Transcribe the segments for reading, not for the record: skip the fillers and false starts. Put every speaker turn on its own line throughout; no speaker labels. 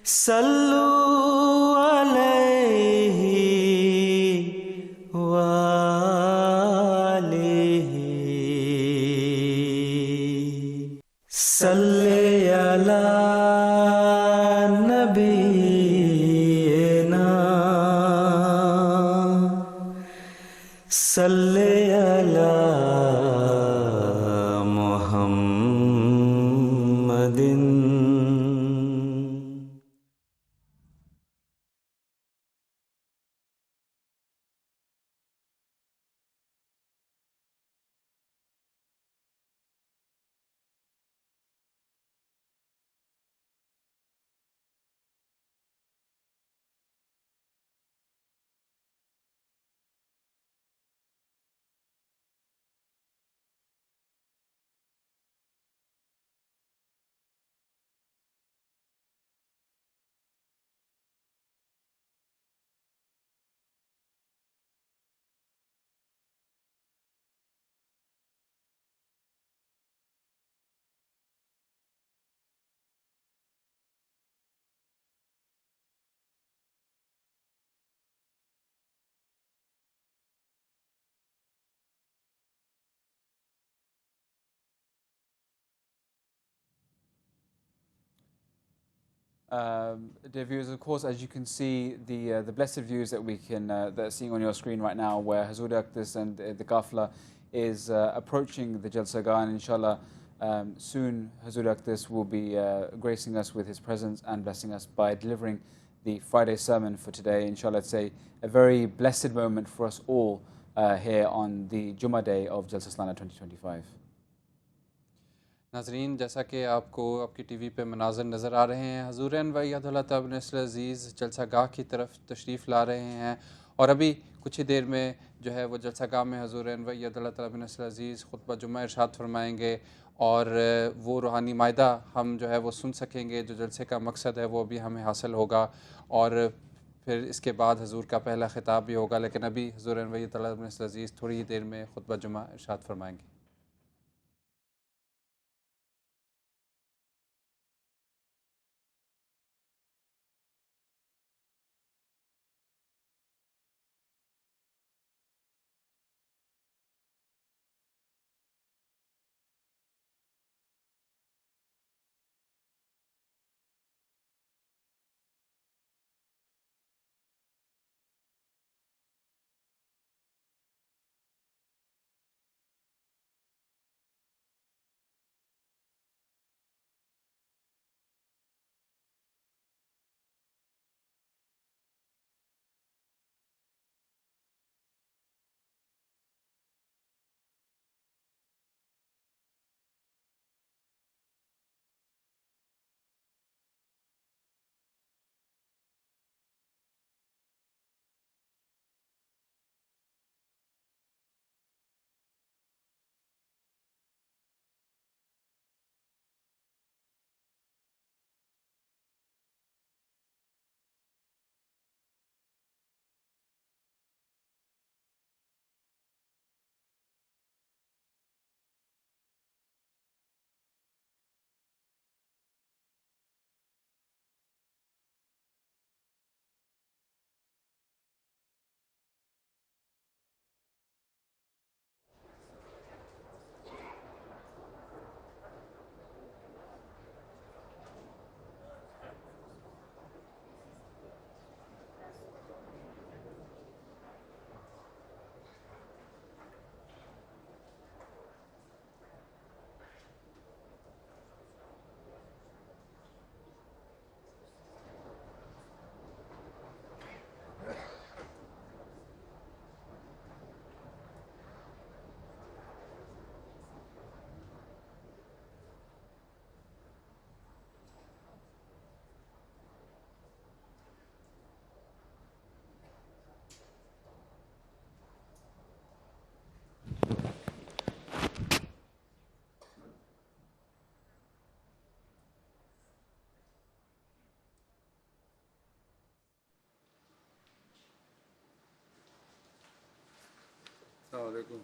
صلو علیہ وآلہ صلی علی نبینا صلی علی محمد.
Dear viewers, of course, as you can see, the blessed views that we can that are seeing on your screen right now, where Hazur Aqdas and the Qafla is approaching the Jalsa Gah, and inshallah, soon Hazur Aqdas will be gracing us with his presence and blessing us by delivering the Friday sermon for today. Inshallah, it's a very blessed moment for us all here on the Jummah day of Jalsa Salana 2025.
ناظرین، جیسا کہ آپ کو آپ کی T V پہ مناظر نظر آ رہے ہیں، حضور انوار اللہ تعالیٰ نصر عزیز جلسہ گاہ کی طرف تشریف لا رہے ہیں، اور ابھی کچھ ہی دیر میں جو ہے وہ جلسہ گاہ میں حضور انوار اللہ تعالیٰ نصر عزیز خطبہ جمعہ ارشاد فرمائیں گے، اور وہ روحانی مائدہ ہم جو ہے وہ سن سکیں گے، جو جلسے کا مقصد ہے وہ بھی ہمیں حاصل ہوگا، اور پھر اس کے بعد حضور کا پہلا خطاب بھی ہوگا. لیکن ابھی حضور انوار اللہ تعالیٰ نصر عزیز تھوڑی ہی دیر میں خطبہ جمعہ ارشاد فرمائیں گے.
السلام علیکم.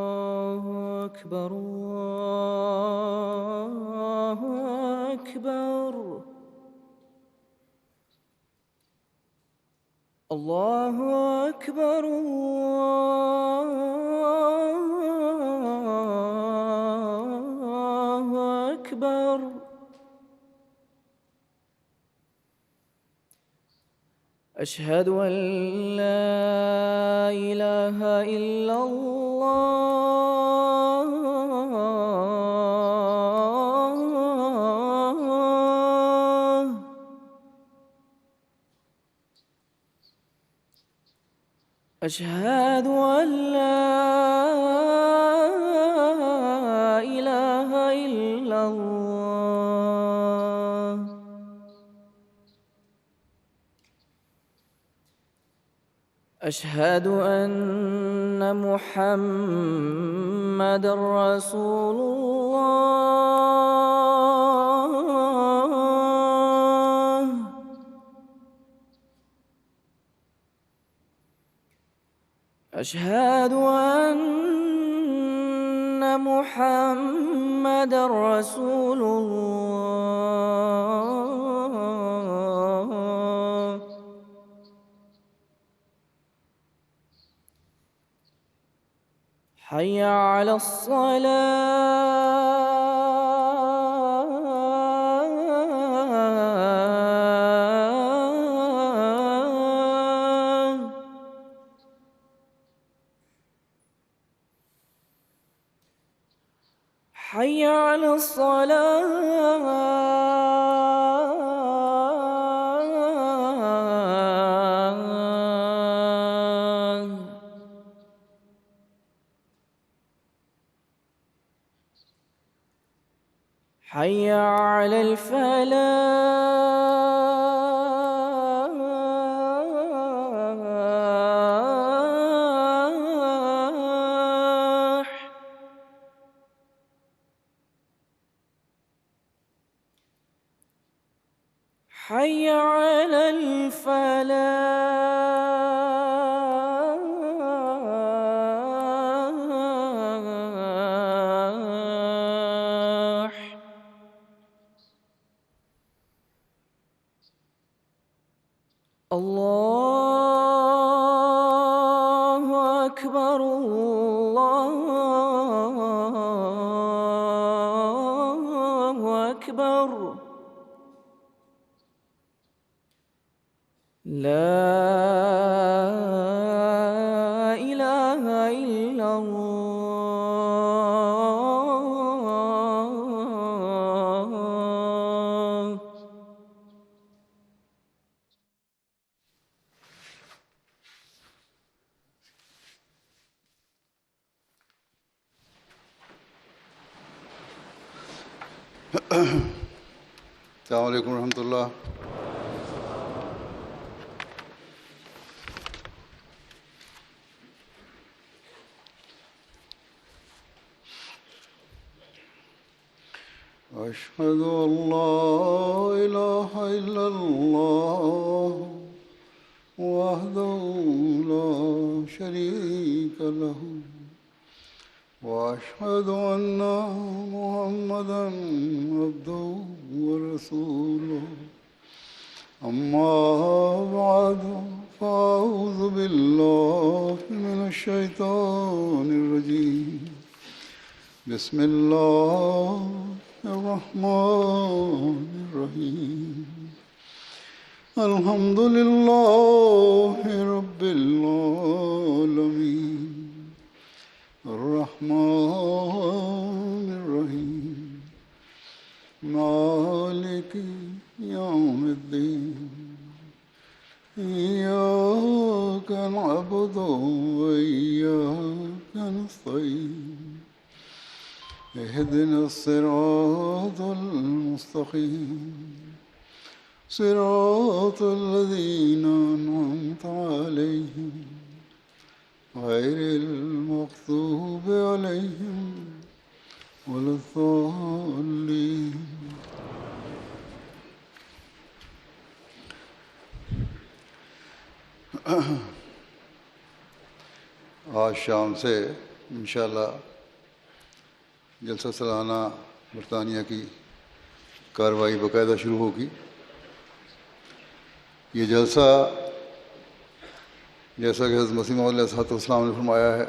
الله أكبر الله أكبر الله أكبر الله أكبر أشهد أن لا إله إلا الله أشهد أن لا إله إلا الله أشهد أن محمد رسول الله أشهد أن محمد رسول الله حي على الصلاة حي على الصلاة حي على الفلاح حي على الفلاح الله أكبر الله أكبر لا إله إلا الله
السلام عليكم ورحمة الله. أشهد أن لا إله إلا الله وحده لا شريك له وأشهد أن محمدا عبده ورسوله أما بعد فأعوذ بالله من الشيطان الرجيم بسم الله الرحمن الرحيم الحمد لله رب العالمين الرحمن الرحيم مالك يوم الدين إياك نعبد وإياك نستعين اهدنا الصراط المستقيم صراط الذين أنعمت عليهم غير المغضوب عليهم ولا الضالين. آج شام سے انشاءاللہ جلسہ سالانہ برطانیہ کی کارروائی باقاعدہ شروع ہوگی. یہ جلسہ جیسا کہ حضرت مسیح موعود علیہ الصلوۃ والسلام نے فرمایا ہے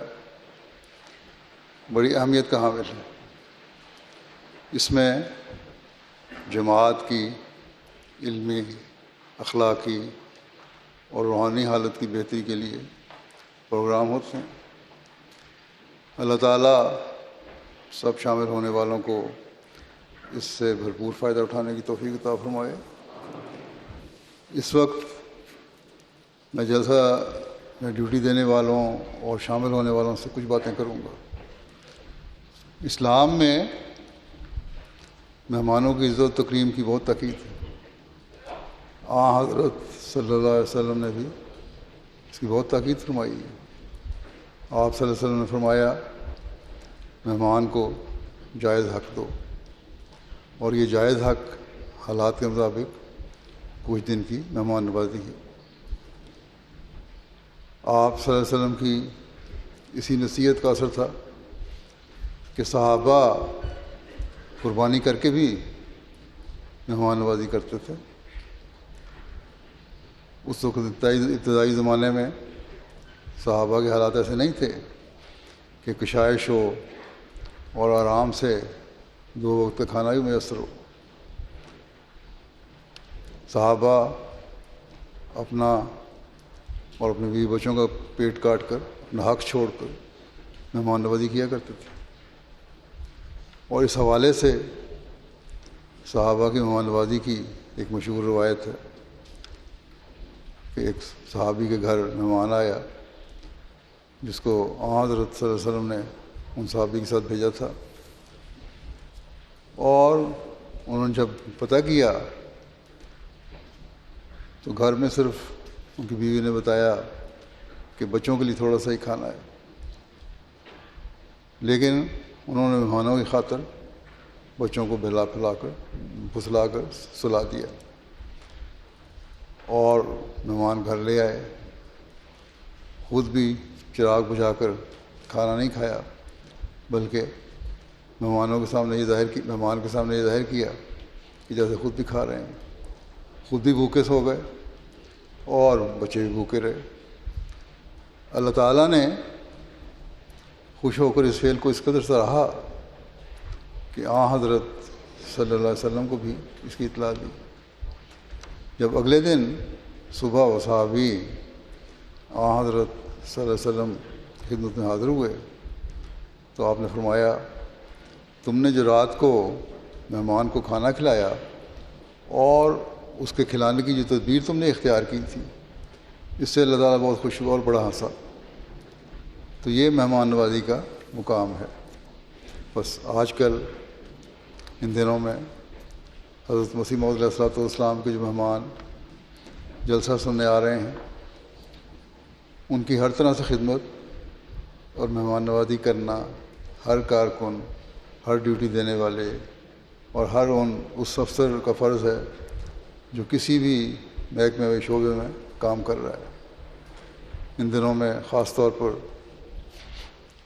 بڑی اہمیت کا حامل ہے. اس میں جماعت کی علمی، اخلاقی اور روحانی حالت کی بہتری کے لیے پروگرام ہوتے ہیں. اللہ تعالیٰ سب شامل ہونے والوں کو اس سے بھرپور فائدہ اٹھانے کی توفیق عطا فرمائے. اس وقت میں جلسہ میں ڈیوٹی دینے والوں اور شامل ہونے والوں سے کچھ باتیں کروں گا. اسلام میں مہمانوں کی عزت و تکریم کی بہت تاکید ہے. حضرت صلی اللہ علیہ وسلم نے بھی اس کی بہت تاکید فرمائی ہے. آپ صلی اللہ علیہ وسلم نے فرمایا مہمان کو جائز حق دو، اور یہ جائز حق حالات کے مطابق کچھ دن کی مہمان نوازی ہے. آپ صلی اللہ علیہ وسلم کی اسی نصیحت کا اثر تھا کہ صحابہ قربانی کر کے بھی مہمان نوازی کرتے تھے. اس وقت ابتدائی زمانے میں صحابہ کے حالات ایسے نہیں تھے کہ کشائش ہو اور آرام سے 2 وقت کا کھانا بھی میسر ہو. صحابہ اپنا اور اپنے بیوی بچوں کا پیٹ کاٹ کر اپنا حق چھوڑ کر مہمان نوازی کیا کرتے تھے. اور اس حوالے سے صحابہ کی مہمان نوازی کی ایک مشہور روایت ہے کہ ایک صحابی کے گھر مہمان آیا جس کو حضرت صلی اللہ علیہ وسلم نے ان صحابی کے ساتھ بھیجا تھا. اور انہوں نے جب پتہ کیا تو گھر میں صرف ان کی بیوی نے بتایا کہ بچوں کے لیے تھوڑا سا ہی کھانا ہے، لیکن انہوں نے مہمانوں کی خاطر بچوں کو بہلا پھلا کر پھسلا کر سلا دیا. اور مہمان گھر لے آئے، خود بھی چراغ بجھا کر کھانا نہیں کھایا، بلکہ مہمان کے سامنے یہ ظاہر کیا کہ جیسے خود بھی کھا رہے ہیں. خود بھی بھوکے سو گئے اور بچے بھی بھوکے رہے. اللہ تعالیٰ نے خوش ہو کر اس فعل کو اس قدر سراہا کہ حضرت صلی اللہ علیہ وسلم کو بھی اس کی اطلاع دی. جب اگلے دن صبح وہ صحابی حضرت صلی اللہ علیہ وسلم کی خدمت میں حاضر ہوئے تو آپ نے فرمایا تم نے جو رات کو مہمان کو کھانا کھلایا اور اس کے کھلانے کی جو تدبیر تم نے اختیار کی تھی، اس سے اللہ تعالیٰ بہت خوش ہوا اور بڑا ہنسا. تو یہ مہمان نوازی کا مقام ہے. بس آج کل ان دنوں میں حضرت مسیح موعود علیہ الصلوۃ والسلام کے جو مہمان جلسہ سننے آ رہے ہیں ان کی ہر طرح سے خدمت اور مہمان نوازی کرنا ہر کارکن، ہر ڈیوٹی دینے والے اور ہر اس افسر کا فرض ہے جو کسی بھی محکمے و شعبے میں کام کر رہا ہے. ان دنوں میں خاص طور پر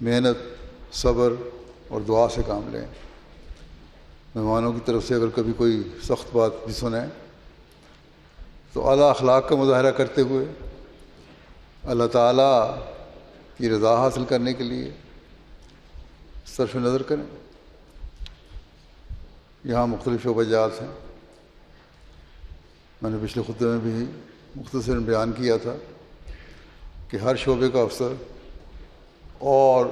محنت، صبر اور دعا سے کام لیں. مہمانوں کی طرف سے اگر کبھی کوئی سخت بات بھی سنیں تو اعلیٰ اخلاق کا مظاہرہ کرتے ہوئے اللہ تعالیٰ کی رضا حاصل کرنے کے لیے صرف نظر کریں. یہاں مختلف شعبہ جات ہیں. میں نے پچھلے خطبے میں بھی مختصر بیان کیا تھا کہ ہر شعبے کا افسر اور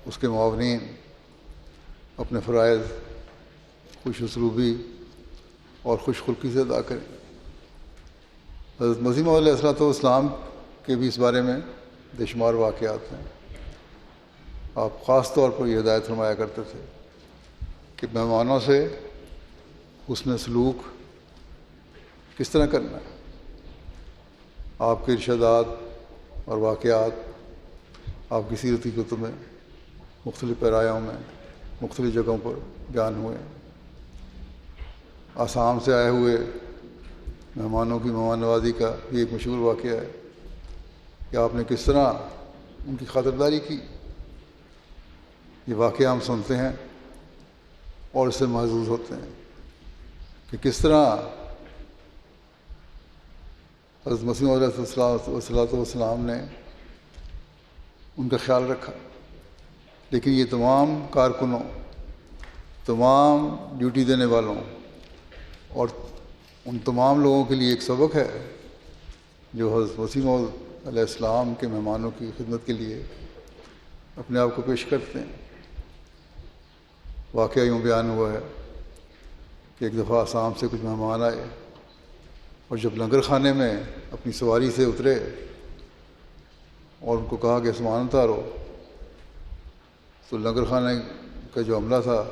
اس کے معاونین اپنے فرائض خوش اسلوبی اور خوش خلقی سے ادا کریں. حضرت مسیح موعود علیہ الصلوۃ والسلام کے بھی اس بارے میں بے شمار واقعات ہیں. آپ خاص طور پر یہ ہدایت فرمایا کرتے تھے کہ مہمانوں سے حسن سلوک کس طرح کرنا ہے. آپ کے ارشادات اور واقعات آپ کی سیرت کی کتب میں مختلف پیرایوں میں مختلف جگہوں پر بیان ہوئے. آسام سے آئے ہوئے مہمانوں کی مہمان نوازی کا بھی ایک مشہور واقعہ ہے کہ آپ نے کس طرح ان کی خاطرداری کی. یہ واقعہ ہم سنتے ہیں اور اس سے محظوظ ہوتے ہیں کہ کس طرح حضرت مسیح علیہ السلام نے ان کا خیال رکھا. لیکن یہ تمام کارکنوں، تمام ڈیوٹی دینے والوں اور ان تمام لوگوں کے لیے ایک سبق ہے جو حضرت مسیح علیہ السلام کے مہمانوں کی خدمت کے لیے اپنے آپ کو پیش کرتے ہیں. واقعہ یوں بیان ہوا ہے کہ ایک دفعہ آسام سے کچھ مہمان آئے اور جب لنگر خانے میں اپنی سواری سے اترے اور ان کو کہا کہ سامان اتارو، تو لنگر خانے کا جو عملہ تھا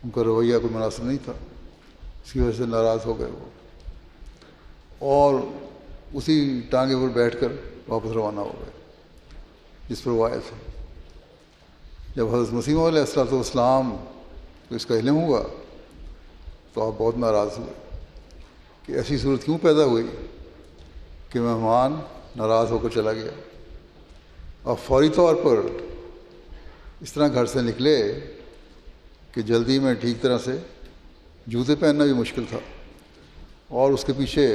ان کا رویہ کوئی مناسب نہیں تھا. اس کی وجہ سے ناراض ہو گئے وہ، اور اسی ٹانگے پر بیٹھ کر واپس روانہ ہو گئے جس پر وہ آئے تھے. جب حضرت مسیح علیہ السلام کو اس کا علم ہوا تو آپ بہت ناراض ہوئے کہ ایسی صورت کیوں پیدا ہوئی کہ مہمان ناراض ہو کر چلا گیا. آپ فوری طور پر اس طرح گھر سے نکلے کہ جلدی میں ٹھیک طرح سے جوتے پہننا بھی مشکل تھا اور اس کے پیچھے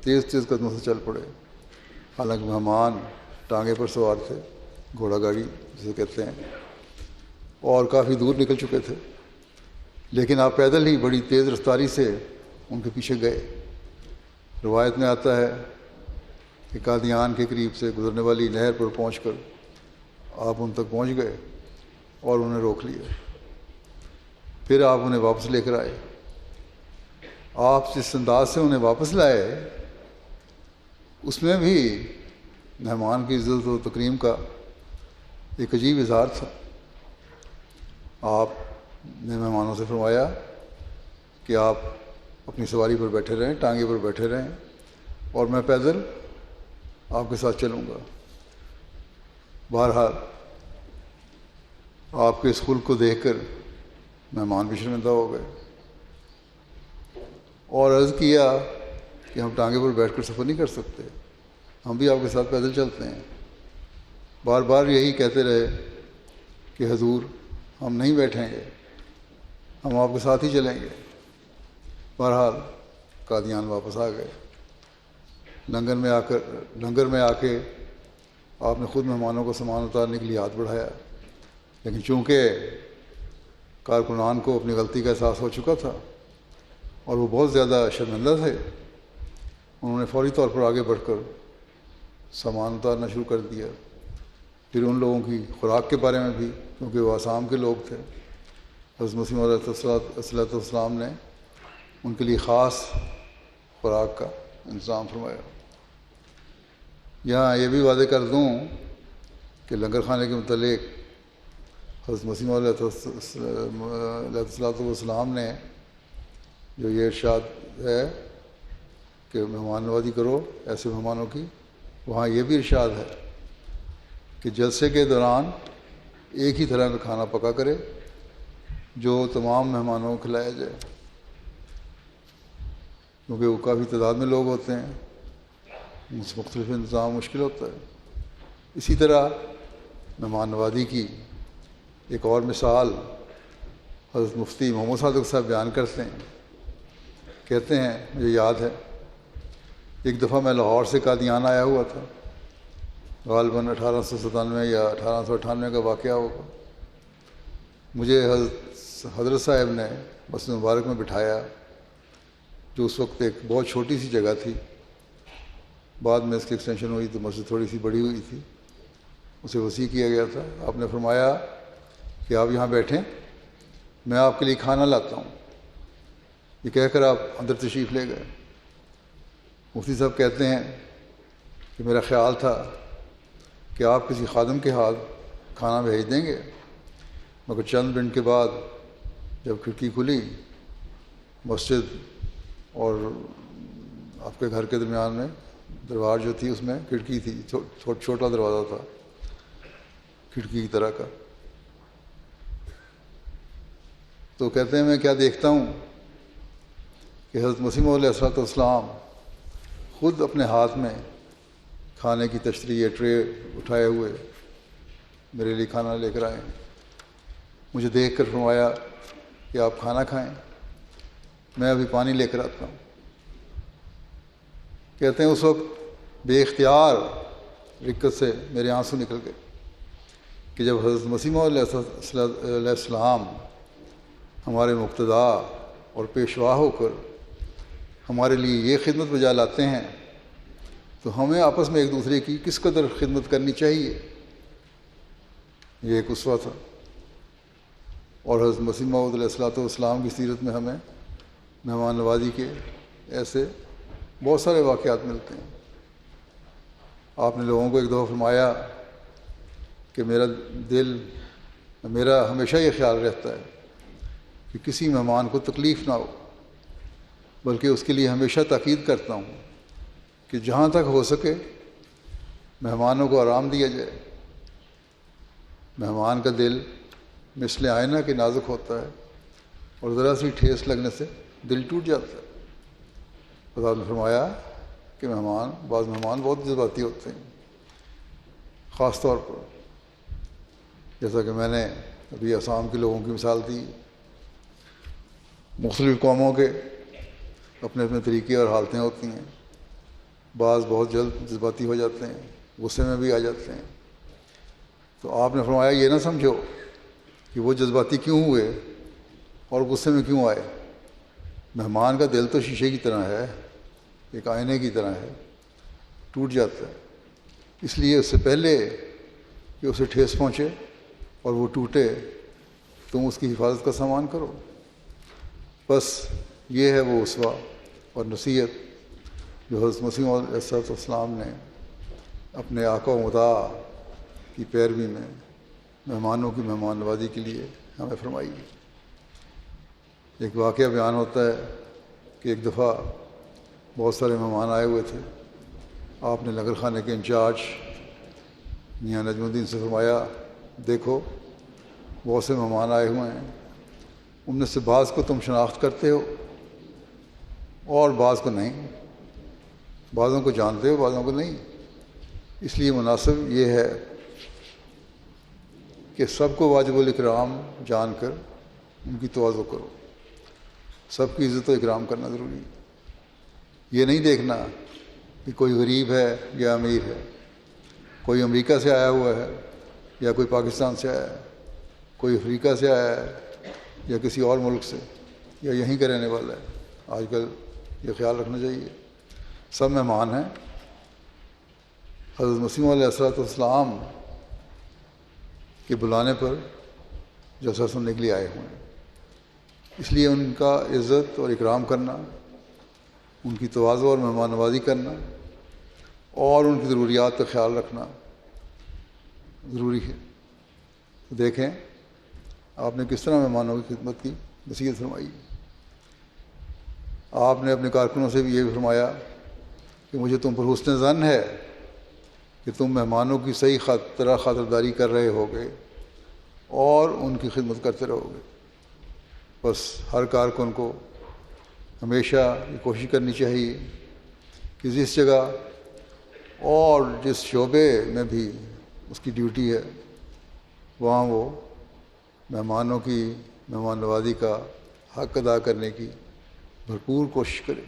تیز تیز قدموں سے چل پڑے. حالانکہ مہمان ٹانگے پر سوار تھے، گھوڑا گاڑی جسے کہتے ہیں، اور کافی دور نکل چکے تھے، لیکن آپ پیدل ہی بڑی تیز رفتاری سے ان کے پیچھے گئے. روایت میں آتا ہے کہ قادیان کے قریب سے گزرنے والی نہر پر پہنچ کر آپ ان تک پہنچ گئے اور انہیں روک لیا. پھر آپ انہیں واپس لے کر آئے. آپ جس انداز سے انہیں واپس لائے اس میں بھی مہمان کی عزت و تکریم کا ایک عجیب اظہار تھا. آپ نے مہمانوں سے فرمایا کہ آپ اپنی سواری پر بیٹھے رہیں، ٹانگے پر بیٹھے رہیں، اور میں پیدل آپ کے ساتھ چلوں گا. بہرحال آپ کے اس خلق کو دیکھ کر مہمان بھی شرمندہ ہو گئے اور عرض کیا کہ ہم ٹانگے پر بیٹھ کر سفر نہیں کر سکتے، ہم بھی آپ کے ساتھ پیدل چلتے ہیں. بار بار یہی کہتے رہے کہ حضور ہم نہیں بیٹھیں گے، ہم آپ کے ساتھ ہی چلیں گے. بہرحال قادیان واپس آ گئے. لنگر میں آ کے آپ نے خود مہمانوں کو سامان اتارنے کے لیے ہاتھ بڑھایا، لیکن چونکہ کارکنان کو اپنی غلطی کا احساس ہو چکا تھا اور وہ بہت زیادہ شرمندہ تھے، انہوں نے فوری طور پر آگے بڑھ کر سامان اتارنا شروع کر دیا. پھر ان لوگوں کی خوراک کے بارے میں بھی، کیونکہ وہ آسام کے لوگ تھے، حضرت مسیح علیہ السلام نے ان کے لیے خاص خوراک کا انتظام فرمایا. یہاں یہ بھی واضح کر دوں کہ لنگر خانے کے متعلق حضرت مسیح علیہ السلام نے جو یہ ارشاد ہے کہ مہمان نوازی کرو ایسے مہمانوں کی، وہاں یہ بھی ارشاد ہے کہ جلسے کے دوران ایک ہی طرح کا کھانا پکا کرے جو تمام مہمانوں کو کھلایا جائے، کیونکہ وہ کافی تعداد میں لوگ ہوتے ہیں، مختلف انتظام مشکل ہوتا ہے. اسی طرح مہمان نوازی کی ایک اور مثال حضرت مفتی محمد صادق صاحب بیان کرتے ہیں. کہتے ہیں مجھے یاد ہے ایک دفعہ میں لاہور سے قادیان آیا ہوا تھا، غالباً 1897 یا 1898 کا واقعہ ہوگا. مجھے حضرت صاحب نے مسجد مبارک میں بٹھایا، جو اس وقت ایک بہت چھوٹی سی جگہ تھی. بعد میں اس کی ایکسٹینشن ہوئی تو مسجد تھوڑی سی بڑی ہوئی تھی، اسے وسیع کیا گیا تھا. آپ نے فرمایا کہ آپ یہاں بیٹھیں، میں آپ کے لیے کھانا لاتا ہوں. یہ کہہ کر آپ اندر تشریف لے گئے. مفتی صاحب کہتے ہیں کہ میرا خیال تھا کہ آپ کسی خادم کے ہاتھ کھانا بھیج دیں گے، مگر چند منٹ کے بعد جب کھڑکی کھلی، مسجد اور آپ کے گھر کے درمیان میں دربار جو تھی اس میں کھڑکی تھی، چھوٹا دروازہ تھا کھڑکی کی طرح کا. تو کہتے ہیں میں کیا دیکھتا ہوں کہ حضرت مسیح علیہ السلام خود اپنے ہاتھ میں کھانے کی تشریح یا ٹرے اٹھائے ہوئے میرے لیے کھانا لے کر آئے. مجھے دیکھ کر فرمایا کہ آپ کھانا کھائیں، میں ابھی پانی لے کر آتا ہوں. کہتے ہیں اس وقت بے اختیار رکت سے میرے آنسو نکل گئے کہ جب حضرت مسیح موعود علیہ السلام ہمارے مقتدا اور پیشوا ہو کر ہمارے لیے یہ خدمت بجا لاتے ہیں تو ہمیں آپس میں ایک دوسرے کی کس قدر خدمت کرنی چاہیے. یہ ایک اسوہ تھا. اور حضرت مسیح موعود علیہ السلام کی سیرت میں ہمیں مہمان نوازی کے ایسے بہت سارے واقعات ملتے ہیں. آپ نے لوگوں کو ایک دفعہ فرمایا کہ میرا ہمیشہ یہ خیال رہتا ہے کہ کسی مہمان کو تکلیف نہ ہو، بلکہ اس کے لیے ہمیشہ تاکید کرتا ہوں کہ جہاں تک ہو سکے مہمانوں کو آرام دیا جائے. مہمان کا دل مثل آئینہ کے نازک ہوتا ہے اور ذرا سی ٹھیس لگنے سے دل ٹوٹ جاتا ہے. خدا نے فرمایا کہ بعض مہمان بہت جذباتی ہوتے ہیں، خاص طور پر جیسا کہ میں نے ابھی آسام کے لوگوں کی مثال دی. مختلف قوموں کے اپنے اپنے طریقے اور حالتیں ہوتی ہیں. بعض بہت جلد جذباتی ہو جاتے ہیں، غصے میں بھی آ جاتے ہیں. تو آپ نے فرمایا یہ نہ سمجھو کہ وہ جذباتی کیوں ہوئے اور غصے میں کیوں آئے. مہمان کا دل تو شیشے کی طرح ہے، ایک آئینے کی طرح ہے، ٹوٹ جاتا ہے. اس لیے اس سے پہلے کہ اسے ٹھیس پہنچے اور وہ ٹوٹے تم اس کی حفاظت کا سامان کرو. بس یہ ہے وہ اسوہ اور نصیحت جو حضرت مسیح موعود علیہ السلام نے اپنے آقا و مدعا کی پیروی میں مہمانوں کی مہمان نوازی کے لیے ہمیں فرمائی. ایک واقعہ بیان ہوتا ہے کہ ایک دفعہ بہت سارے مہمان آئے ہوئے تھے. آپ نے لنگر خانے کے انچارج میاں نجم الدین سے فرمایا دیکھو بہت سے مہمان آئے ہوئے ہیں، ان میں سے بعض کو تم شناخت کرتے ہو اور بعض کو نہیں، بعضوں کو جانتے ہو بعضوں کو نہیں. اس لیے مناسب یہ ہے کہ سب کو واجب الاکرام جان کر ان کی تواضع کرو. سب کی عزت و اکرام کرنا ضروری ہے. یہ نہیں دیکھنا کہ کوئی غریب ہے یا امیر ہے، کوئی امریکہ سے آیا ہوا ہے یا کوئی پاکستان سے آیا ہے، کوئی افریقہ سے آیا ہے یا کسی اور ملک سے یا یہیں کا رہنے والا ہے. آج کل یہ خیال رکھنا چاہیے سب مہمان ہیں. حضرت مسیح علیہ السلام کے بلانے پر جلسہ سننے کے لیے آئے ہوئے ہیں. اس لیے ان کا عزت اور اکرام کرنا، ان کی تواضع اور مہمان نوازی کرنا اور ان کی ضروریات کا خیال رکھنا ضروری ہے. دیکھیں آپ نے کس طرح مہمانوں کی خدمت کی نصیحت فرمائی. آپ نے اپنے کارکنوں سے بھی یہ بھی فرمایا کہ مجھے تم پر حسن ظن ہے کہ تم مہمانوں کی صحیح طرح خاطرداری کر رہے ہوگے اور ان کی خدمت کرتے رہو گے. بس ہر کارکن کو ہمیشہ یہ کوشش کرنی چاہیے کہ جس جگہ اور جس شعبے میں بھی اس کی ڈیوٹی ہے وہاں وہ مہمانوں کی مہمان نوازی کا حق ادا کرنے کی بھرپور کوشش کرے.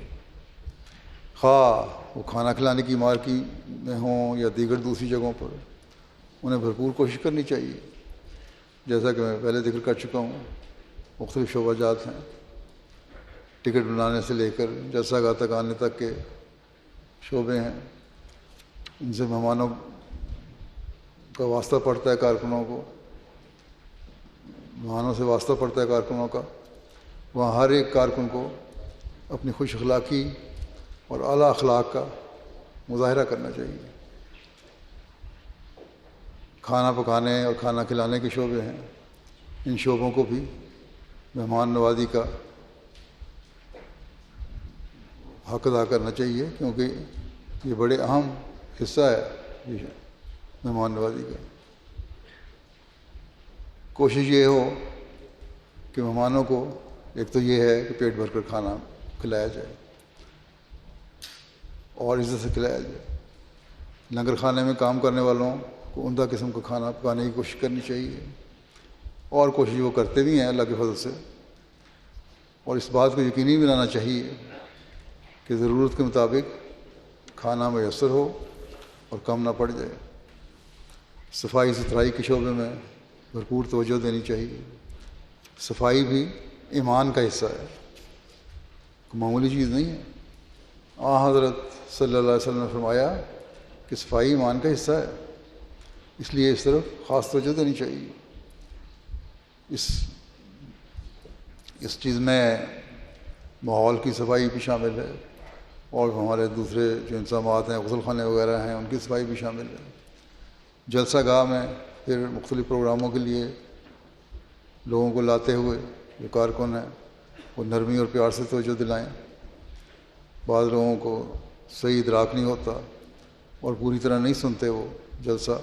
خواہ وہ کھانا کھلانے کی مارکیٹ میں ہوں یا دیگر دوسری جگہوں پر انہیں بھرپور کوشش کرنی چاہیے. جیسا کہ میں پہلے ذکر کر چکا ہوں مختلف شعبہ جات ہیں، ٹکٹ بنانے سے لے کر جلسہ گاہ تک آنے تک کے شعبے ہیں. ان سے مہمانوں کا واسطہ پڑتا ہے، کارکنوں کو مہمانوں سے واسطہ پڑتا ہے کارکنوں کا. وہاں ہر ایک کارکن کو اپنی خوش اخلاقی اور اعلیٰ اخلاق کا مظاہرہ کرنا چاہیے. کھانا پکانے اور کھانا کھلانے کے شعبے ہیں، ان شعبوں کو بھی مہمان نوازی کا حق ادا کرنا چاہیے، کیونکہ یہ بڑے اہم حصہ ہے یہ مہمان نوازی کا. کوشش یہ ہو کہ مہمانوں کو ایک تو یہ ہے کہ پیٹ بھر کر کھانا کھلایا جائے اور عزت سے کھلایا جائے، لنگر خانے میں کام کرنے والوں کو عمدہ قسم کا کھانا پکانے کی کوشش کرنی چاہیے، اور کوشش وہ کرتے بھی ہیں اللہ کے فضل سے، اور اس بات کو یقینی بنانا چاہیے کہ ضرورت کے مطابق کھانا میسر ہو اور کم نہ پڑ جائے۔ صفائی ستھرائی کے شعبے میں بھرپور توجہ دینی چاہیے۔ صفائی بھی ایمان کا حصہ ہے، معمولی چیز نہیں ہے۔ حضرت صلی اللہ علیہ وسلم نے فرمایا کہ صفائی ایمان کا حصہ ہے، اس لیے اس طرف خاص توجہ دینی چاہیے۔ اس چیز میں ماحول کی صفائی بھی شامل ہے، اور ہمارے دوسرے جو انتظامات ہیں، غسل خانے وغیرہ ہیں، ان کی صفائی بھی شامل ہے۔ جلسہ گاہ میں پھر مختلف پروگراموں کے لیے لوگوں کو لاتے ہوئے جو کارکن ہیں وہ نرمی اور پیار سے توجہ دلائیں۔ بعض لوگوں کو صحیح ادراک نہیں ہوتا اور پوری طرح نہیں سنتے وہ جلسہ۔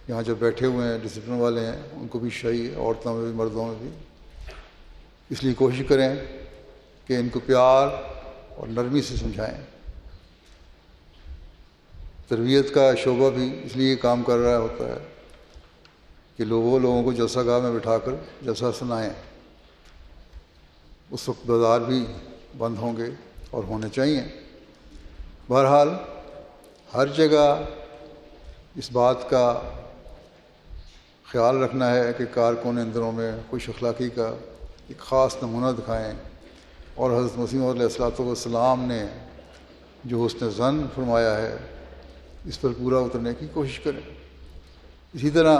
یہاں جو بیٹھے ہوئے ہیں ڈسپلن والے ہیں، ان کو بھی چاہیے، عورتوں میں بھی مردوں میں بھی، اس لیے کوشش کریں کہ ان کو پیار اور نرمی سے سمجھائیں۔ تربیت کا شعبہ بھی اس لیے کام کر رہا ہوتا ہے کہ لوگوں کو جلسہ گاہ میں بٹھا کر جلسہ سنائیں۔ اس وقت بازار بھی بند ہوں گے اور ہونے چاہیے۔ بہرحال ہر جگہ اس بات کا خیال رکھنا ہے کہ کارکن ان دنوں میں خوش اخلاقی کا ایک خاص نمونہ دکھائیں، اور حضرت مسیح موعود علیہ السلام نے جو حسن ظن فرمایا ہے اس پر پورا اترنے کی کوشش کریں۔ اسی طرح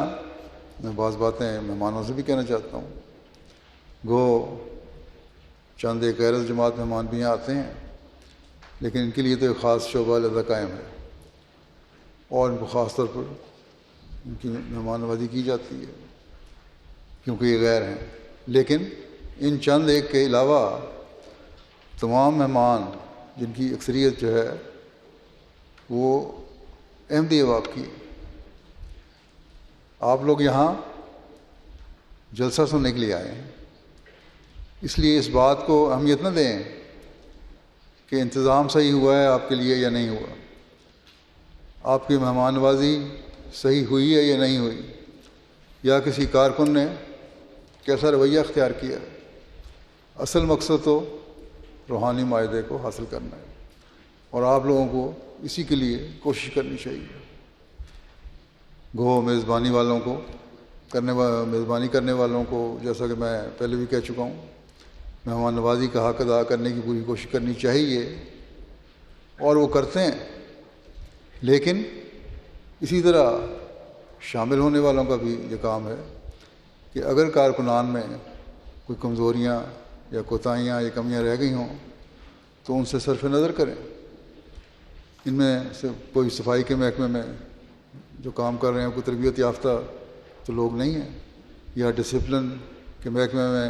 میں بعض باتیں مہمانوں سے بھی کہنا چاہتا ہوں۔ گو چند ایک غیر جماعت مہمان بھی یہاں آتے ہیں، لیکن ان کے لیے تو ایک خاص شعبہ علیحدہ قائم ہے، اور ان کو خاص طور پر ان کی مہمان نوازی کی جاتی ہے کیونکہ یہ غیر ہیں۔ لیکن ان چند ایک کے علاوہ تمام مہمان جن کی اکثریت جو ہے وہ احمدی واب کی، آپ لوگ یہاں جلسہ سننے کے لیے آئے ہیں، اس لیے اس بات کو اہمیت نہ دیں کہ انتظام صحیح ہوا ہے آپ کے لیے یا نہیں ہوا، آپ کی مہمان نوازی صحیح ہوئی ہے یا نہیں ہوئی، یا کسی کارکن نے کیسا رویہ اختیار کیا۔ اصل مقصد تو روحانی معاہدے کو حاصل کرنا ہے، اور آپ لوگوں کو اسی کے لیے کوشش کرنی چاہیے۔ گو میزبانی کرنے والوں کو جیسا کہ میں پہلے بھی کہہ چکا ہوں، مہمان نوازی کا حق ادا کرنے کی پوری کوشش کرنی چاہیے، اور وہ کرتے ہیں۔ لیکن اسی طرح شامل ہونے والوں کا بھی یہ کام ہے کہ اگر کارکنان میں کوئی کمزوریاں یا کوتاہیاں یا کمیاں رہ گئی ہوں تو ان سے صرف نظر کریں۔ ان میں سے کوئی صفائی کے محکمے میں جو کام کر رہے ہیں کوئی تربیت یافتہ تو لوگ نہیں ہیں، یا ڈسپلن کے محکمے میں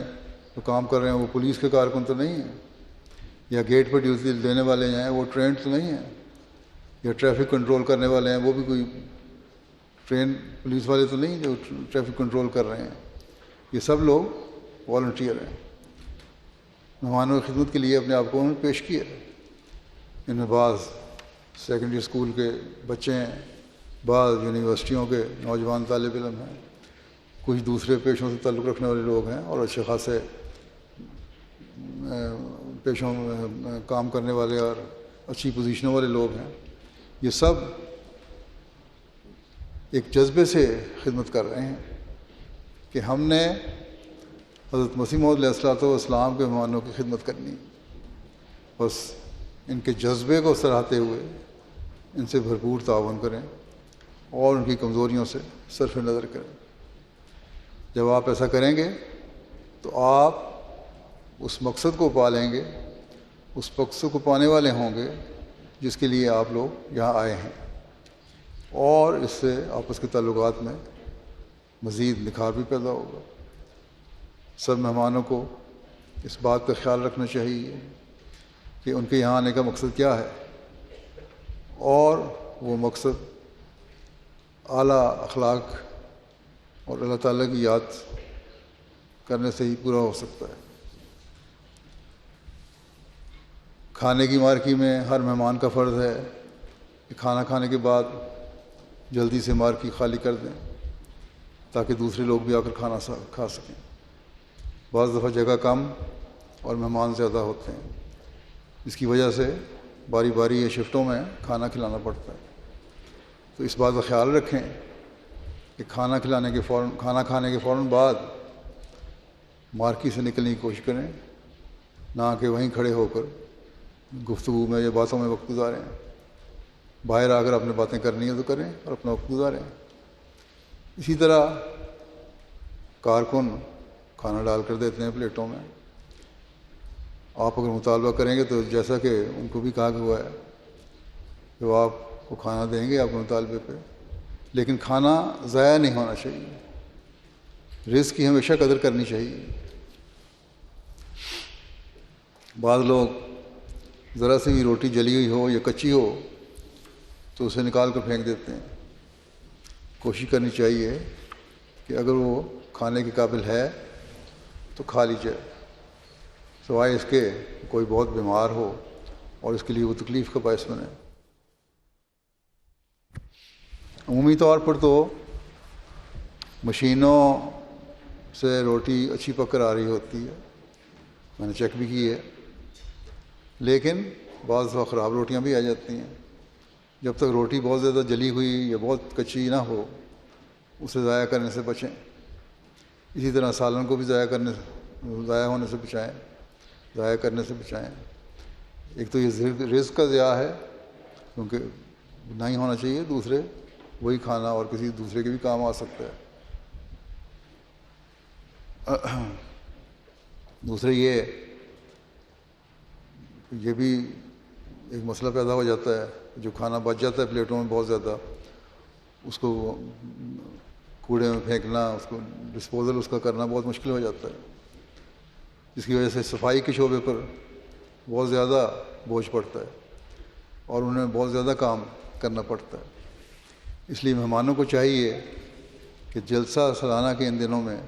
جو کام کر رہے ہیں وہ پولیس کے کارکن تو نہیں ہیں، یا گیٹ پر ڈیوٹی دینے والے ہیں وہ ٹرینڈ تو نہیں ہیں، یا ٹریفک کنٹرول کرنے والے ہیں وہ بھی کوئی ٹرین پولیس والے تو نہیں جو ٹریفک کنٹرول کر رہے ہیں۔ یہ سب لوگ والنٹیئر ہیں، مہمانوں کی خدمت کے لیے اپنے آپ کو انہوں نے پیش کیا۔ ان میں بعض سیکنڈری اسکول کے بچے ہیں، بعض یونیورسٹیوں کے نوجوان طالب علم ہیں، کچھ دوسرے پیشوں سے تعلق رکھنے والے لوگ ہیں، اور اچھے خاصے پیشوں میں کام کرنے والے اور اچھی پوزیشنوں والے لوگ ہیں۔ یہ سب ایک جذبے سے خدمت کر رہے ہیں کہ ہم نے حضرت مسیح موعود علیہ السلام کے مہمانوں کی خدمت کرنی، بس ان کے جذبے کو سراہتے ہوئے ان سے بھرپور تعاون کریں اور ان کی کمزوریوں سے صرف نظر کریں۔ جب آپ ایسا کریں گے تو آپ اس مقصد کو پا لیں گے، اس مقصد کو پانے والے ہوں گے جس کے لیے آپ لوگ یہاں آئے ہیں، اور اس سے آپس کے تعلقات میں مزید نکھار بھی پیدا ہوگا۔ سب مہمانوں کو اس بات کا خیال رکھنا چاہیے کہ ان کے یہاں آنے کا مقصد کیا ہے، اور وہ مقصد اعلیٰ اخلاق اور اللہ تعالیٰ کی یاد کرنے سے ہی پورا ہو سکتا ہے۔ کھانے کی مارکی میں ہر مہمان کا فرض ہے کہ کھانا کھانے کے بعد جلدی سے مارکی خالی کر دیں تاکہ دوسرے لوگ بھی آ کر کھانا کھا سکیں۔ بعض دفعہ جگہ کم اور مہمان زیادہ ہوتے ہیں، اس کی وجہ سے باری باری یا شفٹوں میں کھانا کھلانا پڑتا ہے۔ تو اس بات کا خیال رکھیں کہ کھانا کھانے کے فوراً بعد مارکی سے نکلنے کی کوشش کریں، نہ کہ وہیں کھڑے ہو کر گفتگو میں یا باتوں میں وقت گزاریں۔ باہر آ کر اپنے باتیں کرنی ہے تو کریں اور اپنا وقت گزاریں۔ اسی طرح کارکن کھانا ڈال کر دیتے ہیں پلیٹوں میں، آپ اگر مطالبہ کریں گے تو جیسا کہ ان کو بھی کہا ہوا ہے کہ وہ آپ کو کھانا دیں گے آپ کے مطالبے پہ، لیکن کھانا ضائع نہیں ہونا چاہیے، رزق کی ہمیشہ قدر کرنی چاہیے۔ بعض لوگ ذرا سی بھی روٹی جلی ہوئی ہو یا کچی ہو تو اسے نکال کر پھینک دیتے ہیں۔ کوشش کرنی چاہیے کہ اگر وہ کھانے کے قابل ہے تو کھا لی جائے، سوائے اس کے کوئی بہت بیمار ہو اور اس کے لیے وہ تکلیف کا باعث بنے۔ عمومی طور پر تو مشینوں سے روٹی اچھی پک کر آ رہی ہوتی ہے، میں نے چیک بھی کی ہے، لیکن بعض دفعہ خراب روٹیاں بھی آ جاتی ہیں۔ جب تک روٹی بہت زیادہ جلی ہوئی یا بہت کچی نہ ہو اسے ضائع کرنے سے بچیں۔ اسی طرح سالن کو بھی ضائع ہونے سے بچائیں۔ ایک تو یہ رزق کا ضیاع ہے کیونکہ نہیں ہونا چاہیے، دوسرے وہی کھانا اور کسی دوسرے کے بھی کام آ سکتا ہے۔ دوسرے یہ بھی ایک مسئلہ پیدا ہو جاتا ہے، جو کھانا بچ جاتا ہے پلیٹوں میں بہت زیادہ، اس کو کوڑے میں پھینکنا، اس کو ڈسپوزل اس کا کرنا بہت مشکل ہو جاتا ہے، جس کی وجہ سے صفائی کے شعبے پر بہت زیادہ بوجھ پڑتا ہے اور انہیں بہت زیادہ کام کرنا پڑتا ہے۔ اس لیے مہمانوں کو چاہیے کہ جلسہ سالانہ کے ان دنوں میں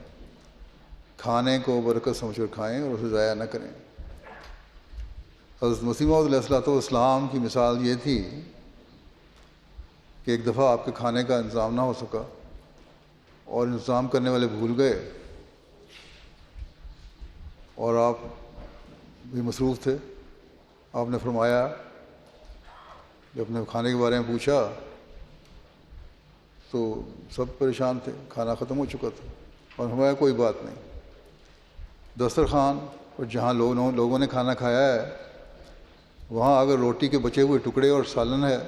کھانے کو برکت سمجھ کر کھائیں اور اسے ضائع نہ کریں۔ حضرت مسیح موعود علیہ السلام کی مثال یہ تھی کہ ایک دفعہ آپ کے کھانے کا انتظام نہ ہو سکا اور انتظام کرنے والے بھول گئے اور آپ بھی مصروف تھے۔ آپ نے فرمایا، جب اپنے کھانے کے بارے میں پوچھا تو سب پریشان تھے، کھانا ختم ہو چکا تھا، اور فرمایا کوئی بات نہیں، دسترخوان پر جہاں لوگوں نے کھانا کھایا ہے وہاں اگر روٹی کے بچے ہوئے ٹکڑے اور سالن ہے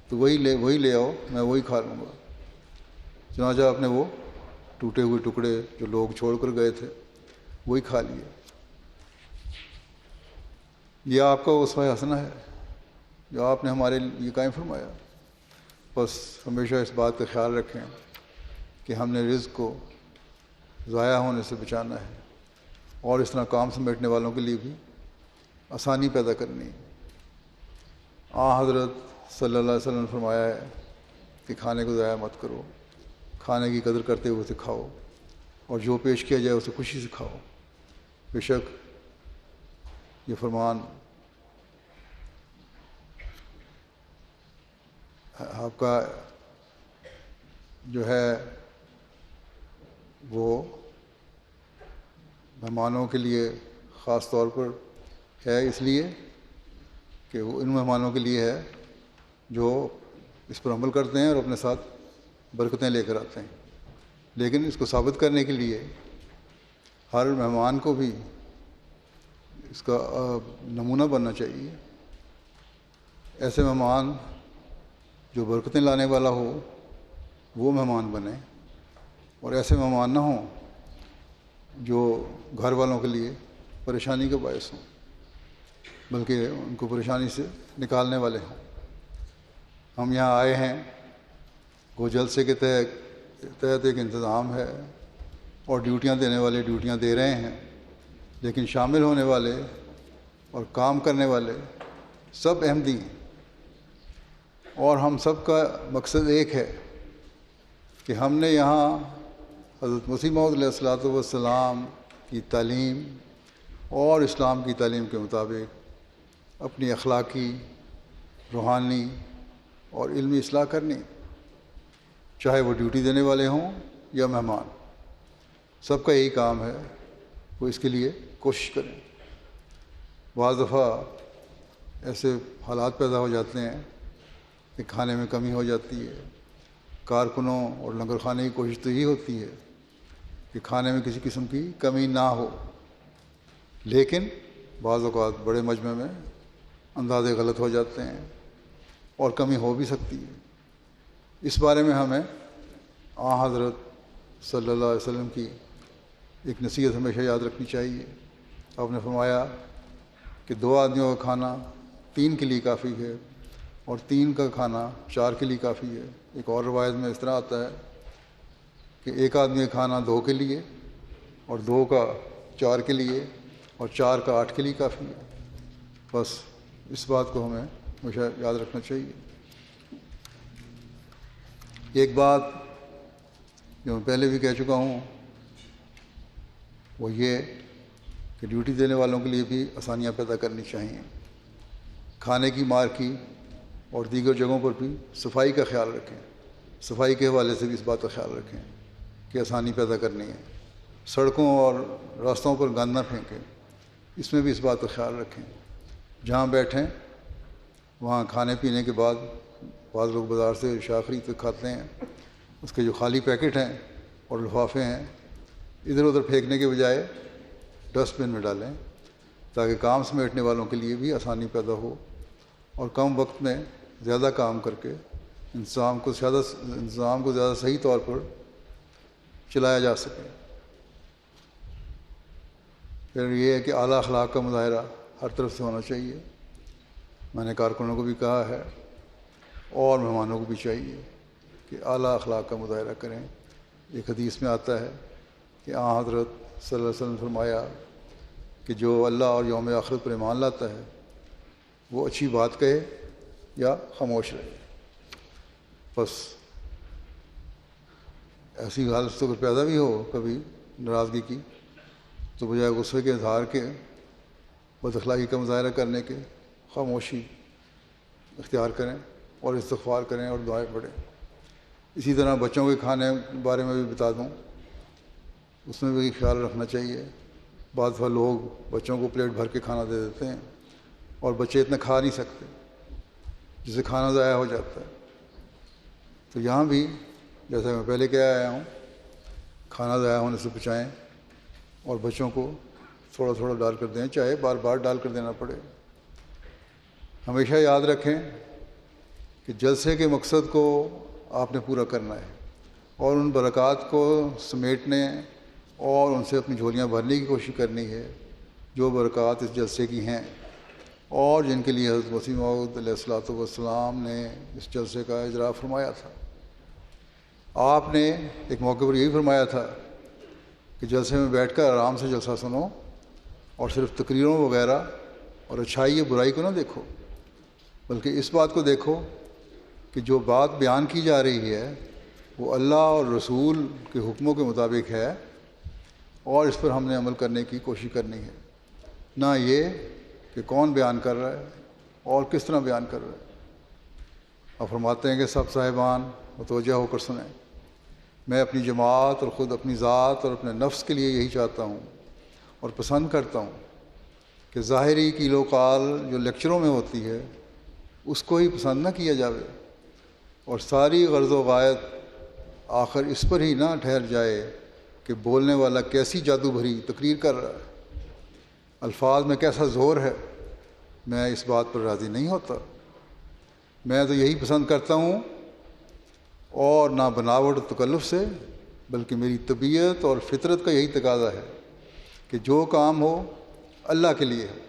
تو وہی لے آؤ، میں وہی کھا لوں گا۔ چنانچہ آپ نے وہ ٹوٹے ہوئے ٹکڑے جو لوگ چھوڑ کر گئے تھے وہی کھا لیے۔ یہ آپ کا اسوہ حسنہ ہے جو آپ نے ہمارے لیے قائم فرمایا۔ بس ہمیشہ اس بات کا خیال رکھیں کہ ہم نے رزق کو ضائع ہونے سے بچانا ہے اور اس طرح کام سمیٹنے والوں کے لیے بھی آسانی پیدا کرنی ہے۔ حضرت صلی اللہ علیہ وسلم نے فرمایا ہے کہ کھانے کو ضائع مت کرو، کھانے کی قدر کرتے ہوئے اسے کھاؤ اور جو پیش کیا جائے اسے خوشی سے کھاؤ۔ بے شک یہ فرمان آپ کا جو ہے وہ مہمانوں کے لیے خاص طور پر ہے، اس لیے کہ وہ ان مہمانوں کے لیے ہے جو اس پر عمل کرتے ہیں اور اپنے ساتھ برکتیں لے کر آتے ہیں۔ لیکن اس کو ثابت کرنے کے لیے ہر مہمان کو بھی اس کا نمونہ بننا چاہیے۔ ایسے مہمان جو برکتیں لانے والا ہو وہ مہمان بنے، اور ایسے مہمان نہ ہوں جو گھر والوں کے لیے پریشانی کا باعث ہوں، بلکہ ان کو پریشانی سے نکالنے والے ہوں۔ ہم یہاں آئے ہیں، وہ جلسے کے تحت ایک انتظام ہے اور ڈیوٹیاں دینے والے ڈیوٹیاں دے رہے ہیں، لیکن شامل ہونے والے اور کام کرنے والے سب احمدی ہیں، اور ہم سب کا مقصد ایک ہے کہ ہم نے یہاں حضرت مسیح موعود علیہ السلام کی تعلیم اور اسلام کی تعلیم کے مطابق اپنی اخلاقی، روحانی اور علمی اصلاح کرنی۔ چاہے وہ ڈیوٹی دینے والے ہوں یا مہمان، سب کا یہی کام ہے، وہ اس کے لیے کوشش کریں۔ بعض دفعہ ایسے حالات پیدا ہو جاتے ہیں کہ کھانے میں کمی ہو جاتی ہے۔ کارکنوں اور لنگر خانے کی کوشش تو یہی ہوتی ہے کہ کھانے میں کسی قسم کی کمی نہ ہو، لیکن بعض اوقات بڑے مجمع میں اندازے غلط ہو جاتے ہیں اور کمی ہو بھی سکتی ہے۔ اس بارے میں ہمیں حضرت صلی اللہ علیہ وسلم کی ایک نصیحت ہمیشہ یاد رکھنی چاہیے۔ آپ نے فرمایا کہ 2 آدمیوں کا کھانا 3 کے لیے کافی ہے اور 3 کا کھانا 4 کے لیے کافی ہے۔ ایک اور روایت میں اس طرح آتا ہے کہ 1 آدمی کا کھانا 2 کے لیے اور 2 کا 4 کے لیے اور 4 کا 8 کے لیے کافی ہے۔ بس اس بات کو ہمیں ہمیشہ یاد رکھنا چاہیے۔ ایک بات جو میں پہلے بھی کہہ چکا ہوں وہ یہ کہ ڈیوٹی دینے والوں کے لیے بھی آسانیاں پیدا کرنی چاہیے۔ کھانے کی مارکی اور دیگر جگہوں پر بھی صفائی کا خیال رکھیں۔ صفائی کے حوالے سے بھی اس بات کا خیال رکھیں کہ آسانی پیدا کرنی ہے۔ سڑکوں اور راستوں پر گند نہ پھینکیں، اس میں بھی اس بات کا خیال رکھیں۔ جہاں بیٹھیں وہاں کھانے پینے کے بعد بعض لوگ بازار سے اشیاء خرید کے کھاتے ہیں، اس کے جو خالی پیکٹ ہیں اور لفافے ہیں ادھر ادھر پھینکنے کے بجائے ڈسٹ بن میں ڈالیں تاکہ کام سمیٹنے والوں کے لیے بھی آسانی پیدا ہو اور کم وقت میں زیادہ کام کر کے انتظام کو زیادہ صحیح طور پر چلایا جا سکے۔ پھر یہ ہے کہ اعلیٰ اخلاق کا مظاہرہ ہر طرف سے ہونا چاہیے۔ میں نے کارکنوں کو بھی کہا ہے اور مہمانوں کو بھی چاہیے کہ اعلیٰ اخلاق کا مظاہرہ کریں۔ ایک حدیث میں آتا ہے کہ حضرت صلی اللہ علیہ وسلم نے فرمایا کہ جو اللہ اور یوم آخرت پر ایمان لاتا ہے وہ اچھی بات کہے یا خاموش رہے۔ بس ایسی حالت تو اگر پیدا بھی ہو کبھی ناراضگی کی تو بجائے غصے کے اظہار کے، بد اخلاقی کا مظاہرہ کرنے کے، خاموشی اختیار کریں اور استغفار کریں اور دعائیں پڑھیں۔ اسی طرح بچوں کے کھانے کے بارے میں بھی بتا دوں، اس میں بھی خیال رکھنا چاہیے۔ بعض دفعہ لوگ بچوں کو پلیٹ بھر کے کھانا دے دیتے ہیں اور بچے اتنا کھا نہیں سکتے جس سے کھانا ضائع ہو جاتا ہے۔ تو یہاں بھی جیسا میں پہلے کہہ آیا ہوں، کھانا ضائع ہونے سے بچائیں اور بچوں کو تھوڑا تھوڑا ڈال کر دیں، چاہے بار بار ڈال کر دینا پڑے۔ ہمیشہ یاد رکھیں کہ جلسے کے مقصد کو آپ نے پورا کرنا ہے اور ان برکات کو سمیٹنے اور ان سے اپنی جھولیاں بھرنے کی کوشش کرنی ہے جو برکات اس جلسے کی ہیں اور جن کے لیے حضرت مسیح موعود علیہ الصلوۃ والسلام نے اس جلسے کا اجرا فرمایا تھا۔ آپ نے ایک موقع پر یہی فرمایا تھا کہ جلسے میں بیٹھ کر آرام سے جلسہ سنو اور صرف تقریروں وغیرہ اور اچھائی یا برائی کو نہ دیکھو، بلکہ اس بات کو دیکھو کہ جو بات بیان کی جا رہی ہے وہ اللہ اور رسول کے حکموں کے مطابق ہے اور اس پر ہم نے عمل کرنے کی کوشش کرنی ہے، نہ یہ کہ کون بیان کر رہا ہے اور کس طرح بیان کر رہا ہے۔ اور فرماتے ہیں کہ سب صاحبان متوجہ ہو کر سنیں، میں اپنی جماعت اور خود اپنی ذات اور اپنے نفس کے لیے یہی چاہتا ہوں اور پسند کرتا ہوں کہ ظاہری قیل و قال جو لیکچروں میں ہوتی ہے اس کو ہی پسند نہ کیا جاوے اور ساری غرض و غایت آخر اس پر ہی نہ ٹھہر جائے کہ بولنے والا کیسی جادو بھری تقریر کر رہا ہے، الفاظ میں کیسا زور ہے۔ میں اس بات پر راضی نہیں ہوتا۔ میں تو یہی پسند کرتا ہوں اور نہ بناوٹ و تکلف سے بلکہ میری طبیعت اور فطرت کا یہی تقاضا ہے کہ جو کام ہو اللہ کے لیے ہو،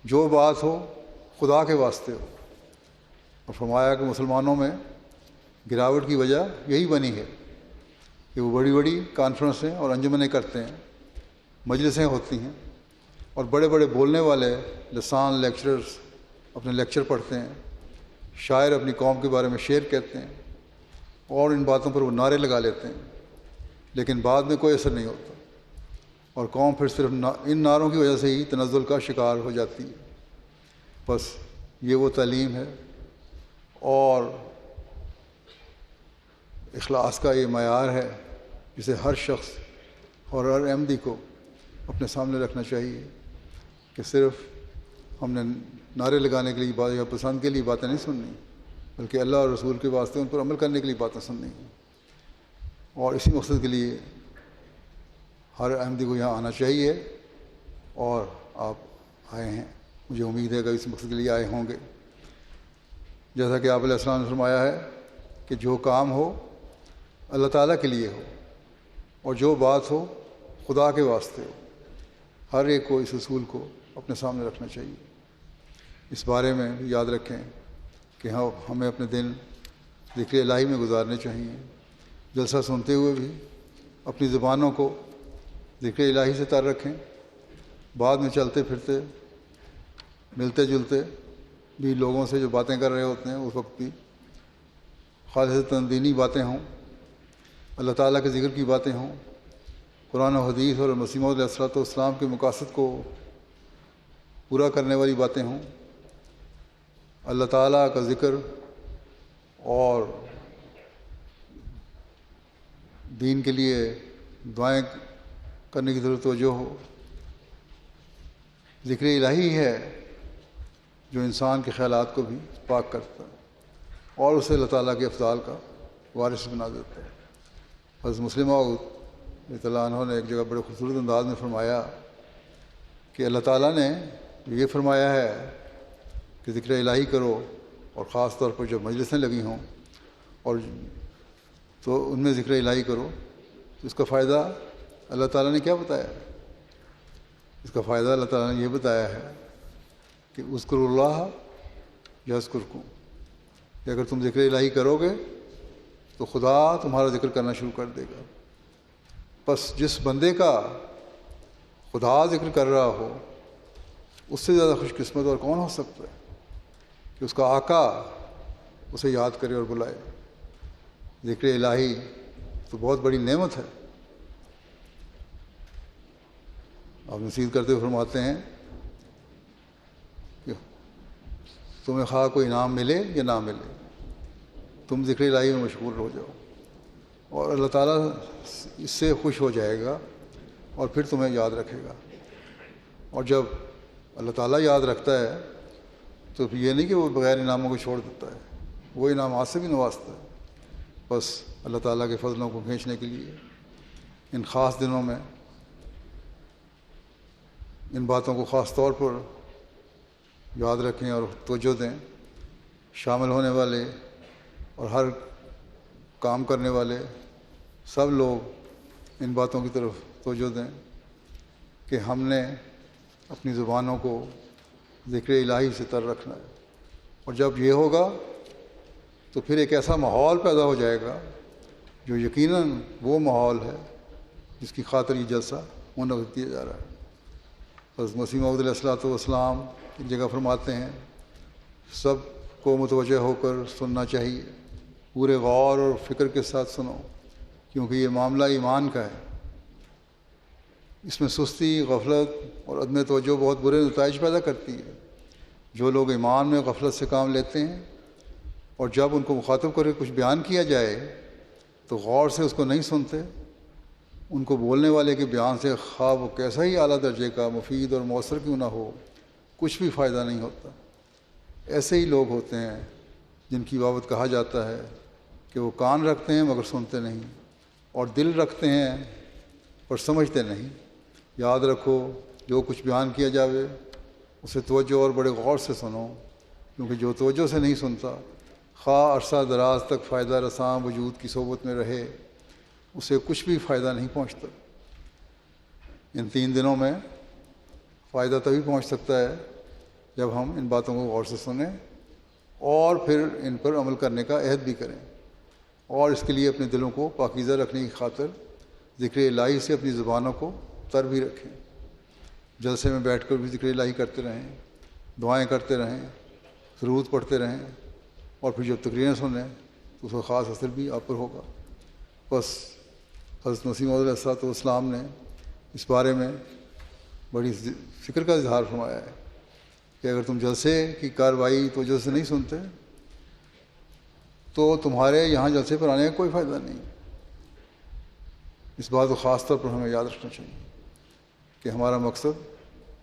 جو بات ہو خدا کے واسطے ہو۔ اور فرمایا کہ مسلمانوں میں گراوٹ کی وجہ یہی بنی ہے کہ وہ بڑی بڑی کانفرنسیں اور انجمنیں کرتے ہیں، مجلسیں ہوتی ہیں اور بڑے بڑے بولنے والے لسان لیکچررز اپنے لیکچر پڑھتے ہیں، شاعر اپنی قوم کے بارے میں شعر کہتے ہیں اور ان باتوں پر وہ نعرے لگا لیتے ہیں، لیکن بعد میں کوئی اثر نہیں ہوتا اور قوم پھر صرف ان نعروں کی وجہ سے ہی تنزل کا شکار ہو جاتی ہے۔ بس یہ وہ تعلیم ہے اور اخلاص کا یہ معیار ہے جسے ہر شخص اور ہر احمدی کو اپنے سامنے رکھنا چاہیے کہ صرف ہم نے نعرے لگانے کے لیے بات یا پسند کے لیے باتیں نہیں سننی، بلکہ اللہ اور رسول کے واسطے ان پر عمل کرنے کے لیے باتیں سننی ہیں۔ اور اسی مقصد کے لیے ہر احمدی کو یہاں آنا چاہیے، اور آپ آئے ہیں، مجھے امید ہے کہ اسی مقصد کے لیے آئے ہوں گے۔ جیسا کہ آپ علیہ السلام نے فرمایا ہے کہ جو کام ہو اللہ تعالیٰ کے لیے ہو، اور جو بات ہو خدا کے واسطے ہو، ہر ایک کو اس اصول کو اپنے سامنے رکھنا چاہیے۔ اس بارے میں بھی یاد رکھیں کہ ہمیں اپنے دن ذکر الہی میں گزارنے چاہیے۔ جلسہ سنتے ہوئے بھی اپنی زبانوں کو ذکر الہی سے تر رکھیں، بعد میں چلتے پھرتے ملتے جلتے بھی لوگوں سے جو باتیں کر رہے ہوتے ہیں اس وقت بھی خالص دینی باتیں ہوں، اللہ تعالیٰ کے ذکر کی باتیں ہوں، قرآن و حدیث اور مسیح موعود علیہ الصلوۃ والسلام کے مقاصد کو پورا کرنے والی باتیں ہوں، اللہ تعالیٰ کا ذکر اور دین کے لیے دعائیں کرنے کی ضرورت توجہ ہو۔ ذکر الہی ہے جو انسان کے خیالات کو بھی پاک کرتا ہے اور اسے اللہ تعالیٰ کے افضال کا وارث بنا دیتا ہے۔ حضرت مسلم موعود رضی اللہ عنہ نے ایک جگہ بڑے خوبصورت انداز میں فرمایا کہ اللہ تعالیٰ نے یہ فرمایا ہے کہ ذکر الہی کرو، اور خاص طور پر جب مجلسیں لگی ہوں اور تو ان میں ذکر الہی کرو، تو اس کا فائدہ اللہ تعالیٰ نے کیا بتایا؟ اس کا فائدہ اللہ تعالیٰ نے یہ بتایا ہے کہ اذکروا اللہ یذکرکم، کہ اگر تم ذکر الہی کرو گے تو خدا تمہارا ذکر کرنا شروع کر دے گا۔ بس جس بندے کا خدا ذکر کر رہا ہو اس سے زیادہ خوش قسمت اور کون ہو سکتا ہے کہ اس کا آقا اسے یاد کرے اور بلائے۔ ذکر الہی تو بہت بڑی نعمت ہے۔ آپ نصیحت کرتے ہوئے فرماتے ہیں کہ تمہیں خواہ کوئی انعام ملے یا نہ ملے، تم ذکر الہی میں مشغول ہو جاؤ، اور اللہ تعالیٰ اس سے خوش ہو جائے گا اور پھر تمہیں یاد رکھے گا۔ اور جب اللہ تعالیٰ یاد رکھتا ہے تو یہ نہیں کہ وہ بغیر انعاموں کو چھوڑ دیتا ہے، وہ انعامات سے بھی نوازتا ہے۔ بس اللہ تعالیٰ کے فضلوں کو کھینچنے کے لیے ان خاص دنوں میں ان باتوں کو خاص طور پر یاد رکھیں اور توجہ دیں۔ شامل ہونے والے اور ہر کام کرنے والے سب لوگ ان باتوں کی طرف توجہ دیں کہ ہم نے اپنی زبانوں کو ذکر الہی سے تر رکھنا ہے، اور جب یہ ہوگا تو پھر ایک ایسا ماحول پیدا ہو جائے گا جو یقیناً وہ ماحول ہے جس کی خاطر یہ جلسہ منعقد کیا جا رہا ہے۔ حضرت مسیح موعود علیہ الصلوۃ والسلام ایک جگہ فرماتے ہیں سب کو متوجہ ہو کر سننا چاہیے، پورے غور اور فکر کے ساتھ سنو، کیونکہ یہ معاملہ ایمان کا ہے۔ اس میں سستی، غفلت اور عدم توجہ بہت برے نتائج پیدا کرتی ہے۔ جو لوگ ایمان میں غفلت سے کام لیتے ہیں اور جب ان کو مخاطب کر کے کچھ بیان کیا جائے تو غور سے اس کو نہیں سنتے، ان کو بولنے والے کے بیان سے خواہ وہ کیسا ہی اعلیٰ درجے کا مفید اور مؤثر کیوں نہ ہو، کچھ بھی فائدہ نہیں ہوتا۔ ایسے ہی لوگ ہوتے ہیں جن کی بابت کہا جاتا ہے کہ وہ کان رکھتے ہیں مگر سنتے نہیں، اور دل رکھتے ہیں پر سمجھتے نہیں۔ یاد رکھو جو کچھ بیان کیا جاوے اسے توجہ اور بڑے غور سے سنو، کیونکہ جو توجہ سے نہیں سنتا خواہ عرصہ دراز تک فائدہ رساں وجود کی صحبت میں رہے اسے کچھ بھی فائدہ نہیں پہنچتا۔ ان 3 دنوں میں فائدہ تبھی پہنچ سکتا ہے جب ہم ان باتوں کو غور سے سنیں اور پھر ان پر عمل کرنے کا عہد بھی کریں، اور اس کے لیے اپنے دلوں کو پاکیزہ رکھنے کی خاطر ذکر الہی سے اپنی زبانوں کو تر بھی رکھیں۔ جلسے میں بیٹھ کر بھی ذکر الہی کرتے رہیں، دعائیں کرتے رہیں، درود پڑھتے رہیں، اور پھر جب تقریریں سنیں تو اس کا خاص اثر بھی آپ پر ہوگا۔ بس حضرت مسیح موعود علیہ الصلوۃ والسلام نے اس بارے میں بڑی فکر کا اظہار فرمایا ہے کہ اگر تم جلسے کی کارروائی توجہ سے نہیں سنتے تو تمہارے یہاں جلسے پر آنے کا کوئی فائدہ نہیں۔ اس بات کو خاص طور پر ہمیں یاد رکھنا چاہیے کہ ہمارا مقصد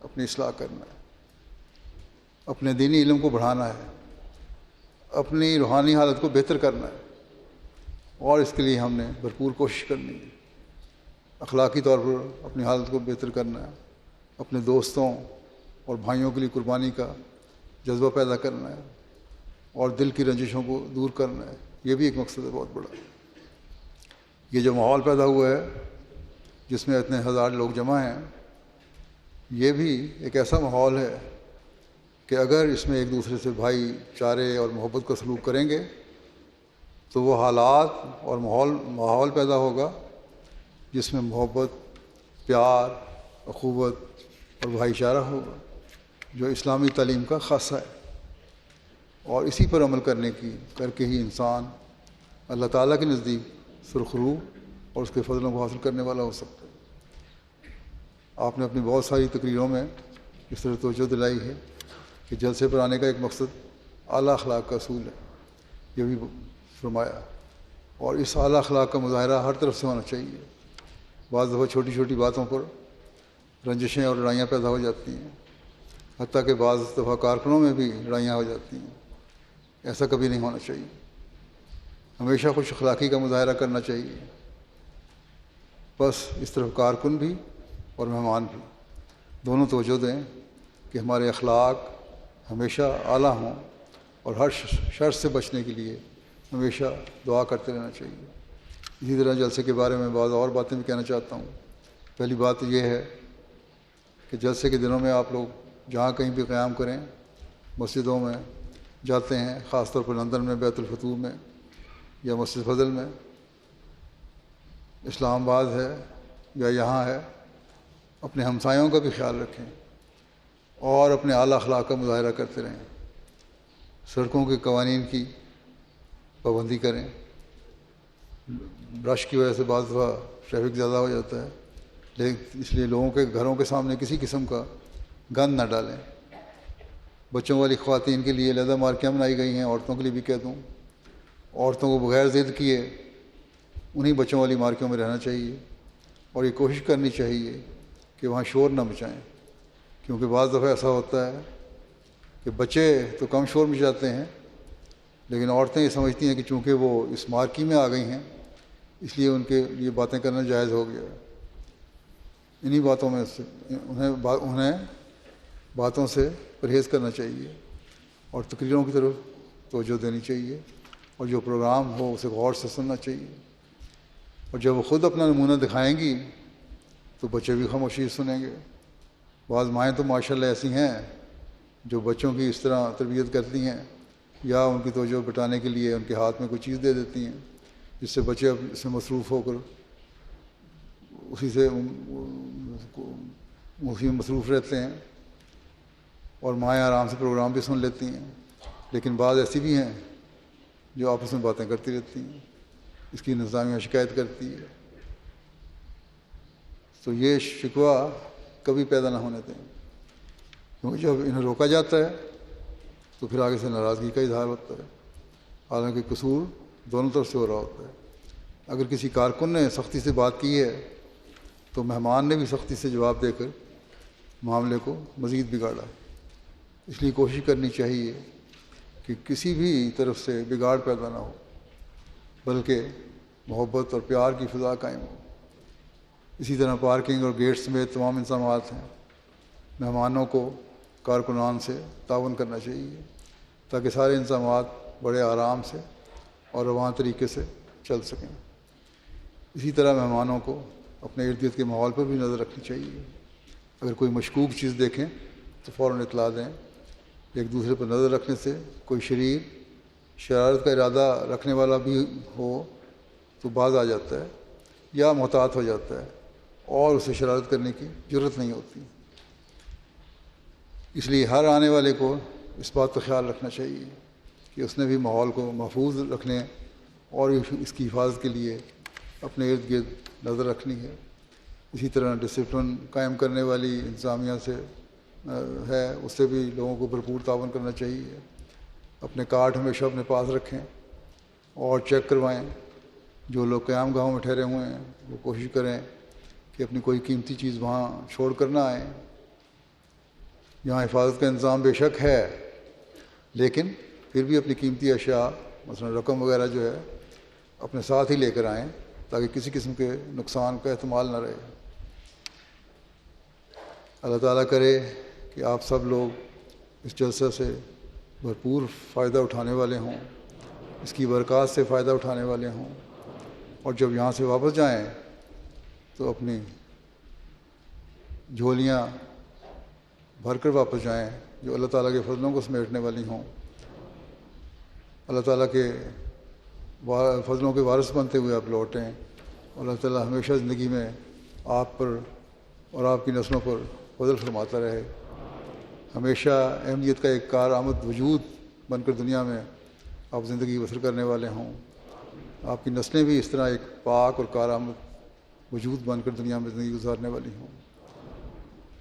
اپنی اصلاح کرنا ہے، اپنے دینی علم کو بڑھانا ہے، اپنی روحانی حالت کو بہتر کرنا ہے، اور اس کے لیے ہم نے بھرپور کوشش کرنی ہے۔ اخلاقی طور پر اپنی حالت کو بہتر کرنا ہے، اپنے دوستوں اور بھائیوں کے لیے قربانی کا جذبہ پیدا کرنا ہے، اور دل کی رنجشوں کو دور کرنا ہے۔ یہ بھی ایک مقصد ہے بہت بڑا۔ یہ جو ماحول پیدا ہوا ہے جس میں اتنے ہزار لوگ جمع ہیں، یہ بھی ایک ایسا ماحول ہے کہ اگر اس میں ایک دوسرے سے بھائی چارے اور محبت کا سلوک کریں گے تو وہ حالات اور ماحول پیدا ہوگا جس میں محبت، پیار، اخوت اور بھائی چارہ ہوگا، جو اسلامی تعلیم کا خاصہ ہے۔ اور اسی پر عمل کر کے ہی انسان اللہ تعالیٰ کے نزدیک سرخرو اور اس کے فضلوں کو حاصل کرنے والا ہو سکتا ہے۔ آپ نے اپنی بہت ساری تقریروں میں اس طرح توجہ دلائی ہے کہ جلسے پر آنے کا ایک مقصد اعلیٰ اخلاق کا اصول ہے، یہ بھی فرمایا، اور اس اعلیٰ اخلاق کا مظاہرہ ہر طرف سے ہونا چاہیے۔ بعض دفعہ چھوٹی چھوٹی باتوں پر رنجشیں اور لڑائیاں پیدا ہو جاتی ہیں، حتیٰ کہ بعض دفعہ کارکنوں میں بھی لڑائیاں ہو جاتی ہیں۔ ایسا کبھی نہیں ہونا چاہیے، ہمیشہ خوش اخلاقی کا مظاہرہ کرنا چاہیے۔ بس اس طرف کارکن بھی اور مہمان بھی دونوں توجہ دیں کہ ہمارے اخلاق ہمیشہ اعلیٰ ہوں، اور ہر شر سے بچنے کے لیے ہمیشہ دعا کرتے رہنا چاہیے۔ اسی طرح جلسے کے بارے میں بعض اور باتیں بھی کہنا چاہتا ہوں۔ پہلی بات یہ ہے کہ جلسے کے دنوں میں آپ لوگ جہاں کہیں بھی قیام کریں، مسجدوں میں جاتے ہیں، خاص طور پر لندن میں بیت الفتوح میں یا مسجد فضل میں، اسلام آباد ہے یا یہاں ہے، اپنے ہمسایوں کا بھی خیال رکھیں اور اپنے اعلیٰ اخلاق کا مظاہرہ کرتے رہیں۔ سڑکوں کے قوانین کی پابندی کریں۔ رش کی وجہ سے بعض دفعہ ٹریفک زیادہ ہو جاتا ہے، لیکن اس لیے لوگوں کے گھروں کے سامنے کسی قسم کا گند نہ ڈالیں۔ بچوں والی خواتین کے لیے علیحدہ مارکیاں بنائی گئی ہیں، عورتوں کے لیے بھی کہہ دوں، عورتوں کو بغیر ضد کیے انہی بچوں والی مارکیوں میں رہنا چاہیے، اور یہ کوشش کرنی چاہیے کہ وہاں شور نہ مچائیں، کیونکہ بعض دفعہ ایسا ہوتا ہے کہ بچے تو کم شور مچاتے ہیں، لیکن عورتیں یہ سمجھتی ہیں کہ چونکہ وہ اس مارکی میں آ گئی ہیں اس لیے ان کے لیے باتیں کرنا جائز ہو گیا ہے۔ انہی باتوں میں انہیں باتوں سے پرہیز کرنا چاہیے اور تقریروں کی طرف توجہ دینی چاہیے، اور جو پروگرام ہو اسے غور سے سننا چاہیے، اور جب وہ خود اپنا نمونہ دکھائیں گی تو بچے بھی خاموشی سے سنیں گے۔ بعض مائیں تو ماشاءاللہ ایسی ہیں جو بچوں کی اس طرح تربیت کرتی ہیں یا ان کی توجہ بٹانے کے لیے ان کے ہاتھ میں کوئی چیز دے دیتی ہیں جس سے بچے اب اس میں مصروف ہو کر اسی میں مصروف رہتے ہیں، اور مائیں آرام سے پروگرام بھی سن لیتی ہیں۔ لیکن بعض ایسی بھی ہیں جو آپس میں باتیں کرتی رہتی ہیں، اس کی انتظامیہ شکایت کرتی ہے۔ تو یہ شکوہ کبھی پیدا نہ ہونے دیں، کیونکہ جب انہیں روکا جاتا ہے تو پھر آگے سے ناراضگی کا اظہار ہوتا ہے، حالانکہ قصور دونوں طرف سے ہو رہا ہوتا ہے۔ اگر کسی کارکن نے سختی سے بات کی ہے تو مہمان نے بھی سختی سے جواب دے کر معاملے کو مزید بگاڑا۔ اس لیے کوشش کرنی چاہیے کہ کسی بھی طرف سے بگاڑ پیدا نہ ہو، بلکہ محبت اور پیار کی فضا قائم ہو۔ اسی طرح پارکنگ اور گیٹس میں تمام انتظامات ہیں، مہمانوں کو کارکنان سے تعاون کرنا چاہیے تاکہ سارے انتظامات بڑے آرام سے اور رواں طریقے سے چل سکیں۔ اسی طرح مہمانوں کو اپنے ارد گرد کے ماحول پر بھی نظر رکھنی چاہیے۔ اگر کوئی مشکوک چیز دیکھیں تو فوراً اطلاع دیں۔ ایک دوسرے پر نظر رکھنے سے کوئی شرارت کا ارادہ رکھنے والا بھی ہو تو باز آ جاتا ہے یا محتاط ہو جاتا ہے اور اسے شرارت کرنے کی جرات نہیں ہوتی۔ اس لیے ہر آنے والے کو اس بات کا خیال رکھنا چاہیے کہ اس نے بھی ماحول کو محفوظ رکھنے اور اس کی حفاظت کے لیے اپنے ارد گرد نظر رکھنی ہے۔ اسی طرح ڈسپلن قائم کرنے والی انتظامیہ سے ہے، اس سے بھی لوگوں کو بھرپور تعاون کرنا چاہیے۔ اپنے کارڈ ہمیشہ اپنے پاس رکھیں اور چیک کروائیں. جو لوگ قیام گاہوں میں ٹھہرے ہوئے ہیں وہ کوشش کریں کہ اپنی کوئی قیمتی چیز وہاں چھوڑ کر نہ آئیں. یہاں حفاظت کا انتظام بے شک ہے، لیکن پھر بھی اپنی قیمتی اشیاء مثلا رقم وغیرہ جو ہے اپنے ساتھ ہی لے کر آئیں تاکہ کسی قسم کے نقصان کا احتمال نہ رہے. اللہ تعالیٰ کرے کہ آپ سب لوگ اس جلسہ سے بھرپور فائدہ اٹھانے والے ہوں، اس کی برکات سے فائدہ اٹھانے والے ہوں، اور جب یہاں سے واپس جائیں تو اپنی جھولیاں بھر کر واپس جائیں جو اللہ تعالیٰ کے فضلوں کو سمیٹنے والی ہوں. اللہ تعالیٰ کے فضلوں کے وارث بنتے ہوئے آپ لوٹیں، اور اللہ تعالیٰ ہمیشہ زندگی میں آپ پر اور آپ کی نسلوں پر فضل فرماتا رہے. ہمیشہ اہمیت کا ایک کارآمد وجود بن کر دنیا میں آپ زندگی بسر کرنے والے ہوں. آپ کی نسلیں بھی اس طرح ایک پاک اور کارآمد وجود بن کر دنیا میں زندگی گزارنے والی ہوں،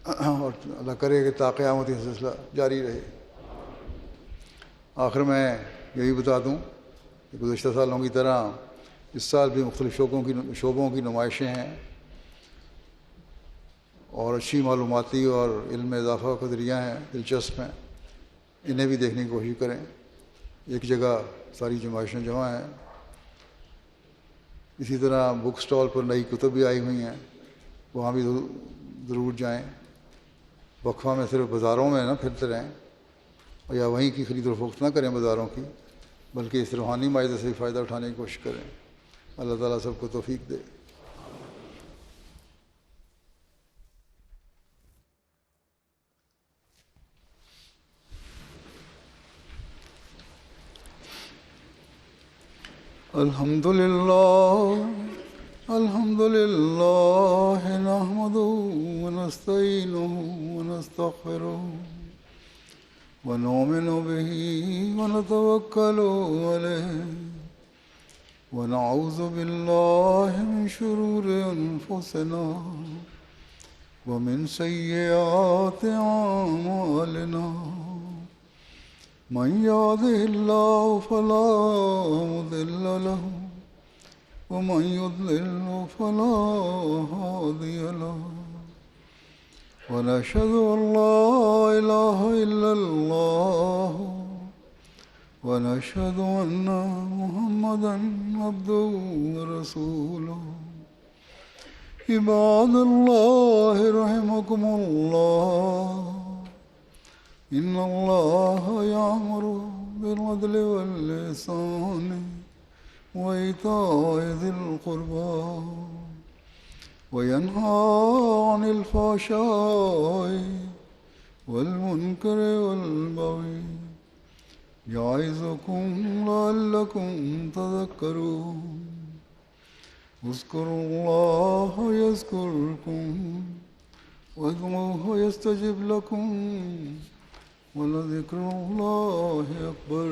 اور اللہ کرے کہ تا قیامت یہ سلسلہ جاری رہے. آخر میں یہی بتا دوں کہ گزشتہ سالوں کی طرح اس سال بھی مختلف شعبوں کی نمائشیں ہیں، اور اچھی معلوماتی اور علم میں اضافہ کا ذریعہ ہیں، دلچسپ ہیں. انہیں بھی دیکھنے کی کوشش کریں. ایک جگہ ساری نمائشیں جمع ہیں. اسی طرح بک سٹال پر نئی کتب بھی آئی ہوئی ہیں، وہاں بھی ضرور جائیں. وقفہ میں صرف بازاروں میں نہ پھرتے رہیں، اور یا وہیں کی خرید و فروخت نہ کریں بازاروں کی، بلکہ اس روحانی معاہدے سے بھی فائدہ اٹھانے کی کوشش کریں. اللہ تعالیٰ سب کو توفیق دے. الحمد لله نحمده ونستعينه ونستغفره ونؤمن به ونتوكل عليه ونعوذ بالله من شرور أنفسنا ومن سيئات أعمالنا. من يهده الله فلا مضل له ومن يضلل فلا هادي له. ونشهد أن لا إله إلا الله ونشهد أن محمدا عبده ورسوله. عباد الله رحمكم الله، إن الله يأمر بالعدل والإحسان وإيتاء ذي القربى وينهى عن الفحشاء والمنكر والبغي يعظكم لعلكم تذكرون. اذكروا الله يذكركم وادعوه يستجب لكم ولذكر الله أكبر.